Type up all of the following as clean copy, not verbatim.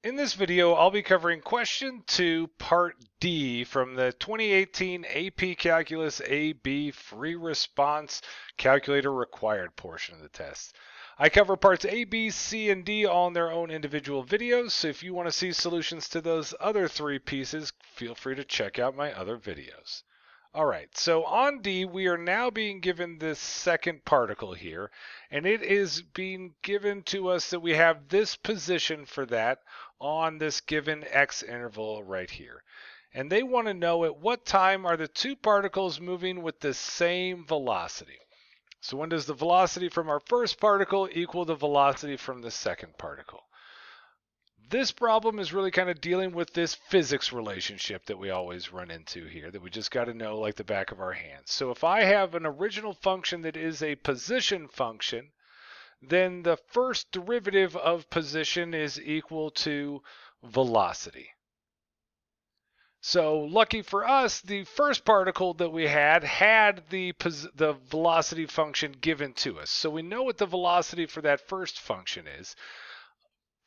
In this video, I'll be covering question 2, part D from the 2018 AP Calculus AB free response calculator required portion of the test. I cover parts A, B, C, and D all in their own individual videos, so if you want to see solutions to those other three pieces, feel free to check out my other videos. Alright, so on D, we are now being given this second particle here, and it is being given to us that we have this position for that on this given x interval right here. And they want to know at what time are the two particles moving with the same velocity. So when does the velocity from our first particle equal the velocity from the second particle? This problem is really kind of dealing with this physics relationship that we always run into here that we just got to know like the back of our hands. So if I have an original function that is a position function, then the first derivative of position is equal to velocity. So lucky for us, the first particle that we had the velocity function given to us. So we know what the velocity for that first function is.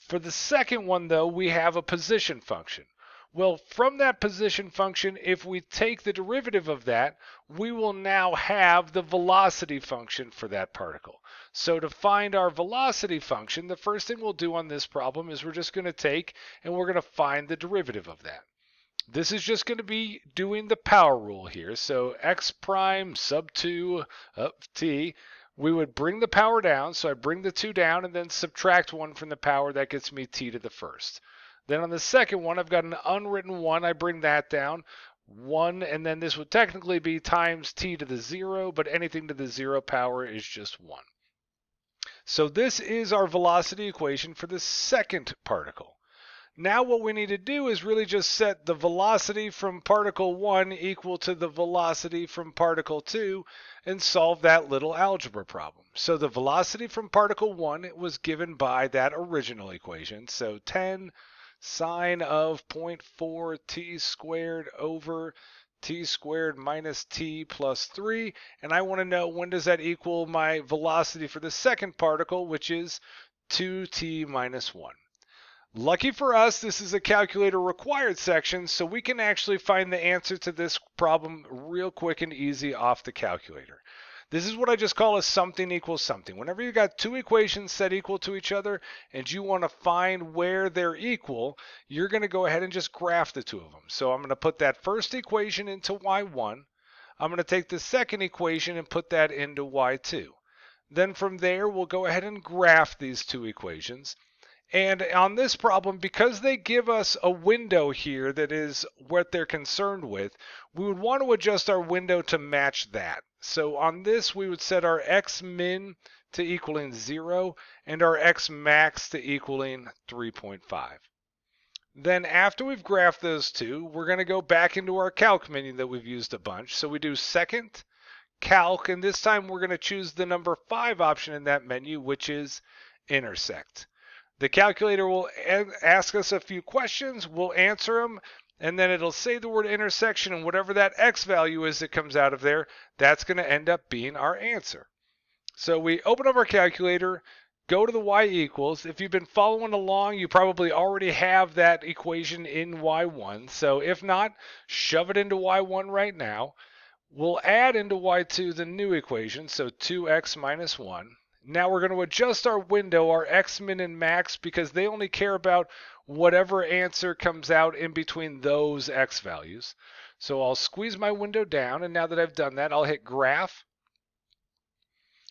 For the second one, though, we have a position function. Well, from that position function, if we take the derivative of that, we will now have the velocity function for that particle. So to find our velocity function, the first thing we'll do on this problem is we're just going to take and we're going to find the derivative of that. This is just going to be doing the power rule here. So x prime sub 2 of t. We would bring the power down, so I bring the 2 down and then subtract 1 from the power. That gets me t to the first. Then on the second one, I've got an unwritten 1. I bring that down, 1, and then this would technically be times t to the 0, but anything to the 0 power is just 1. So this is our velocity equation for the second particle. Now what we need to do is really just set the velocity from particle 1 equal to the velocity from particle 2 and solve that little algebra problem. So the velocity from particle 1 was given by that original equation. So 10 sine of 0.4 t squared over t squared minus t plus 3. And I want to know when does that equal my velocity for the second particle, which is 2t minus 1. Lucky for us, this is a calculator required section, so we can actually find the answer to this problem real quick and easy off the calculator. This is what I just call a something equals something. Whenever you got two equations set equal to each other and you want to find where they're equal, you're going to go ahead and just graph the two of them. So I'm going to put that first equation into y1. I'm going to take the second equation and put that into y2. Then from there, we'll go ahead and graph these two equations. And on this problem, because they give us a window here that is what they're concerned with, we would want to adjust our window to match that. So on this, we would set our x min to equaling 0 and our x max to equaling 3.5. Then after we've graphed those two, we're going to go back into our calc menu that we've used a bunch. So we do second, calc, and this time we're going to choose the number 5 option in that menu, which is intersect. The calculator will ask us a few questions, we'll answer them, and then it'll say the word intersection, and whatever that x value is that comes out of there, that's going to end up being our answer. So we open up our calculator, go to the y equals. If you've been following along, you probably already have that equation in y1. So if not, shove it into y1 right now. We'll add into y2 the new equation, so 2x minus 1. Now we're going to adjust our window, our x min and max, because they only care about whatever answer comes out in between those x values. So I'll squeeze my window down, and now that I've done that, I'll hit graph.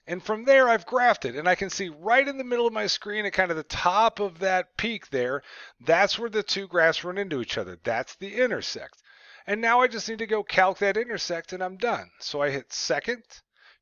And from there, I've graphed it, and I can see right in the middle of my screen at kind of the top of that peak there, that's where the two graphs run into each other. That's the intersect. And now I just need to go calc that intersect, and I'm done. So I hit second.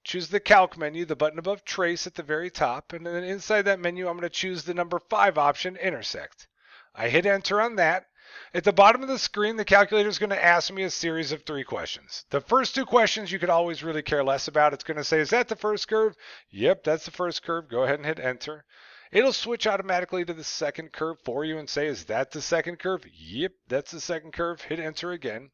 Choose the calc menu, the button above trace at the very top, and then inside that menu, I'm going to choose the number 5 option, intersect. I hit enter on that. At the bottom of the screen, the calculator is going to ask me a series of 3 questions. The first 2 questions you could always really care less about. It's going to say, is that the first curve? Yep, that's the first curve. Go ahead and hit enter. It'll switch automatically to the second curve for you and say, is that the second curve? Yep, that's the second curve. Hit enter again.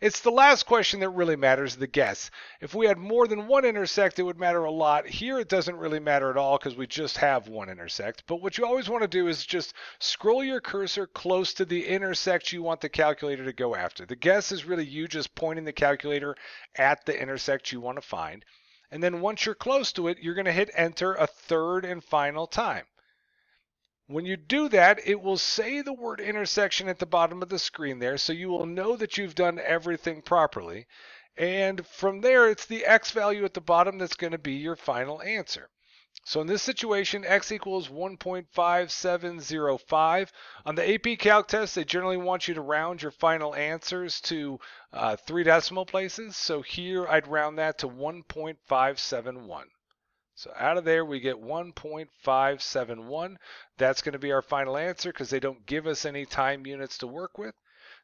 It's the last question that really matters, the guess. If we had more than one intersect, it would matter a lot. Here it doesn't really matter at all because we just have one intersect. But what you always want to do is just scroll your cursor close to the intersect you want the calculator to go after. The guess is really you just pointing the calculator at the intersect you want to find. And then once you're close to it, you're going to hit enter a third and final time. When you do that, it will say the word intersection at the bottom of the screen there, so you will know that you've done everything properly. And from there, it's the x value at the bottom that's going to be your final answer. So in this situation, x equals 1.5705. On the AP Calc test, they generally want you to round your final answers to 3 decimal places. So here I'd round that to 1.571. So out of there, we get 1.571. That's going to be our final answer because they don't give us any time units to work with.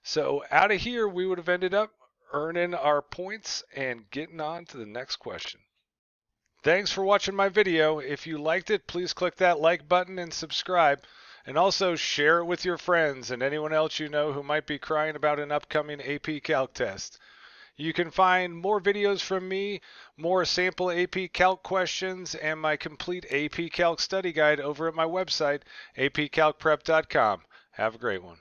So out of here, we would have ended up earning our points and getting on to the next question. Thanks for watching my video. If you liked it, please click that like button and subscribe. And also share it with your friends and anyone else you know who might be crying about an upcoming AP Calc test. You can find more videos from me, more sample AP Calc questions, and my complete AP Calc study guide over at my website, apcalcprep.com. Have a great one.